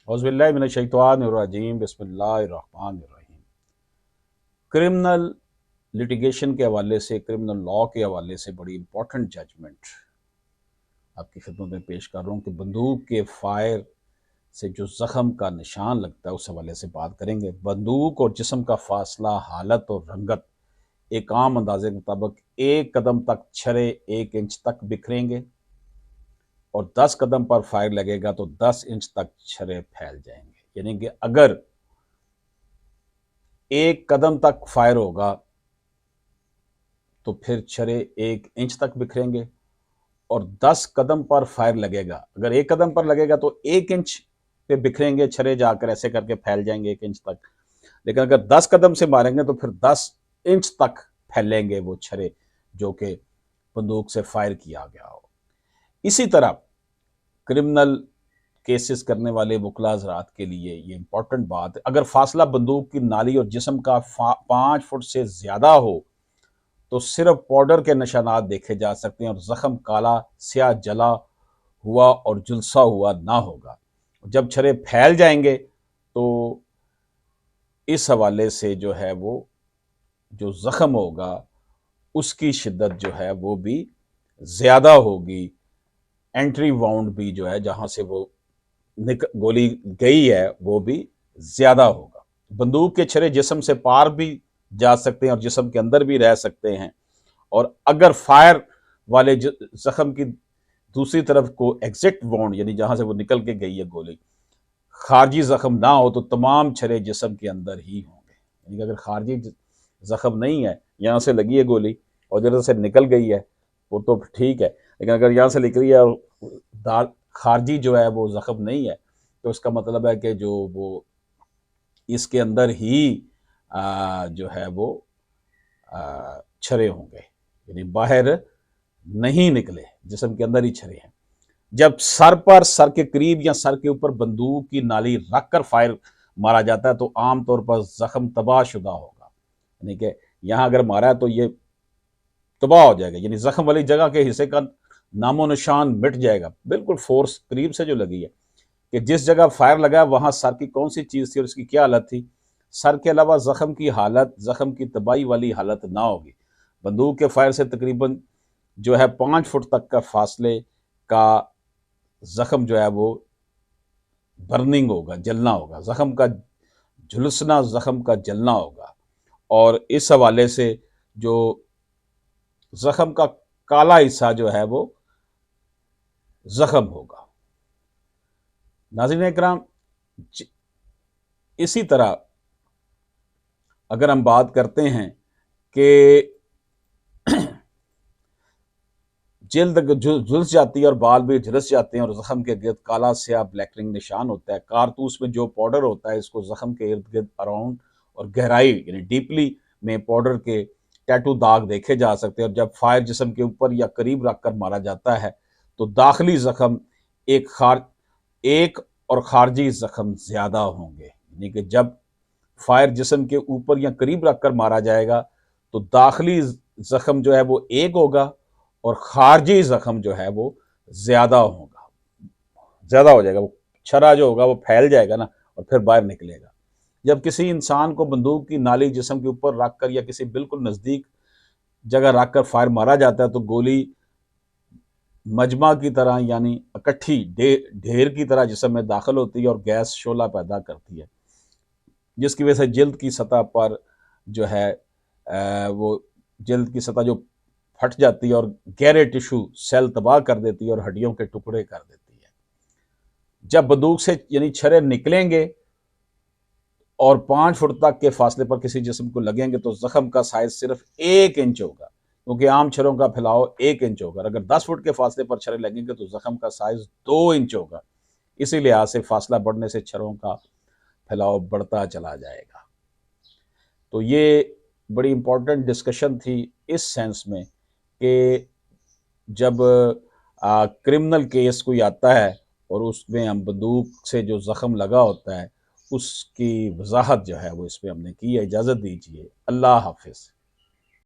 औज़ुबिल्लाहि मिनश्शैतानिर्रजीम बिस्मिल्लाहिर्रहमानिर्रहीम। Criminal litigation के हवाले से, क्रिमिनल लॉ के हवाले से बड़ी इंपॉर्टेंट जजमेंट आपकी खिदमत में पेश कर रहा हूँ कि बंदूक के फायर से जो ज़ख़म का निशान लगता है उस हवाले से बात करेंगे। बंदूक और जिस्म का फासला, हालत और रंगत एक आम अंदाजे के मुताबिक 1 कदम तक छरे 1 इंच तक बिखरेंगे और 10 कदम पर फायर लगेगा तो 10 इंच तक छरे फैल जाएंगे। यानी कि अगर 1 कदम तक फायर होगा तो फिर छरे 1 इंच तक बिखरेंगे और 10 कदम पर फायर लगेगा, अगर 1 कदम पर लगेगा तो 1 इंच पे बिखरेंगे छरे, जाकर ऐसे करके फैल जाएंगे 1 इंच तक। लेकिन अगर 10 कदम से मारेंगे तो फिर 10 इंच तक फैलेंगे वो छरे जो कि बंदूक से फायर किया गया हो। इसी तरह क्रिमिनल केसेस करने वाले वकला हज़रात के लिए ये इंपॉर्टेंट बात है, अगर फासला बंदूक की नाली और जिस्म का 5 फुट से ज़्यादा हो तो सिर्फ पाउडर के निशानात देखे जा सकते हैं और ज़ख़म काला, स्याह, जला हुआ और झुलसा हुआ ना होगा। जब छरे फैल जाएंगे तो इस हवाले से जो है वो जो ज़ख़म होगा उसकी शिद्दत जो है वो भी ज़्यादा होगी। एंट्री वाउंड भी जो है जहाँ से वो गोली गई है वो भी ज़्यादा होगा। बंदूक के छरे जिस्म से पार भी जा सकते हैं और जिस्म के अंदर भी रह सकते हैं, और अगर फायर वाले ज़ख़म की दूसरी तरफ को एग्जिट वाउंड यानी जहाँ से वो निकल के गई है गोली, खारजी ज़ख़म ना हो तो तमाम छरे जिस्म के अंदर ही होंगे। यानी कि अगर खारजी ज़ख़म नहीं है, यहाँ से लगी है गोली और जगह से निकल गई है वो तो ठीक है, लेकिन अगर यहाँ से निकली है और खारजी जो है वो ज़ख़म नहीं है तो इसका मतलब है कि जो वो इसके अंदर ही जो है वो छरे होंगे, यानी बाहर नहीं निकले, जिस्म के अंदर ही छरे हैं। जब सर पर, सर के करीब या सर के ऊपर बंदूक की नाली रख कर फायर मारा जाता है तो आमतौर पर ज़ख़म तबाहशुदा होगा, यानी कि यहाँ अगर मारा है तो ये तबाह हो जाएगा, यानी ज़ख़म वाली जगह के हिस्से का नामो निशान मिट जाएगा। बिल्कुल फोर्स करीब से जो लगी है कि जिस जगह फायर लगा वहाँ सर की कौन सी चीज़ थी और उसकी क्या हालत थी, सर के अलावा ज़ख़म की हालत, ज़ख़म की तबाही वाली हालत ना होगी। बंदूक के फायर से तकरीबन जो है 5 फुट तक का फासले का ज़ख़म जो है वो बर्निंग होगा, जलना होगा, ज़ख़म का झुलसना, ज़ख़म का जलना होगा, और इस हवाले से जो ज़ख़म का काला हिस्सा जो है वो ज़ख़म होगा। नाज़रीन इकराम, इसी तरह अगर हम बात करते हैं कि जल्द झुलस जाती है और बाल भी झुलस जाते हैं और ज़ख़म के गिर्द काला स्याह ब्लैकरिंग निशान होता है। कारतूस में जो पाउडर होता है इसको ज़ख़म के इर्द गिर्द अराउंड और गहराई यानी डीपली में पाउडर के टैटू दाग देखे जा सकते हैं, और जब फायर जिस्म के ऊपर या करीब रख कर मारा जाता है तो दाखिली ज़ख़म एक और खारजी ज़ख़म ज़्यादा होंगे। यानी कि जब फायर जिस्म के ऊपर या करीब रख कर मारा जाएगा तो दाखिली ज़ख़म जो है वो एक होगा और खारजी ज़ख़म जो है वो ज़्यादा होगा, ज़्यादा हो जाएगा। वो छरा जो होगा वो फैल जाएगा ना और फिर बाहर निकलेगा। जब किसी इंसान को बंदूक की नाली जिस्म के ऊपर रख कर या किसी बिल्कुल नज़दीक जगह रख कर फायर मारा जाता है तो गोली मजमा की तरह यानी इकट्ठी ढेर की तरह जिस्म में दाखिल होती है और गैस शोला पैदा करती है, जिसकी वजह से जल्द की सतह पर जो है वो जल्द की सतह जो फट जाती है और गहरे टिश्यू सेल तबाह कर देती है और हड्डियों के टुकड़े कर देती है। जब बंदूक से यानी छरे निकलेंगे और 5 फुट तक के फासले पर किसी जिस्म को लगेंगे तो ज़ख़म का साइज सिर्फ 1 इंच होगा, क्योंकि आम छरों का फैलाव 1 इंच होगा। अगर 10 फुट के फासले पर छरे लगेंगे तो ज़ख़म का साइज 2 इंच होगा। इसी लिहाज से फासला बढ़ने से छरों का फैलाव बढ़ता चला जाएगा। तो ये बड़ी इंपॉर्टेंट डिस्कशन थी इस सेंस में कि जब क्रिमिनल केस कोई आता है और उसमें हम बंदूक से जो ज़ख़म लगा होता है उसकी वजाहत जो है वो इसमें हमने की है। इजाज़त दीजिए, अल्लाह हाफ़िज़।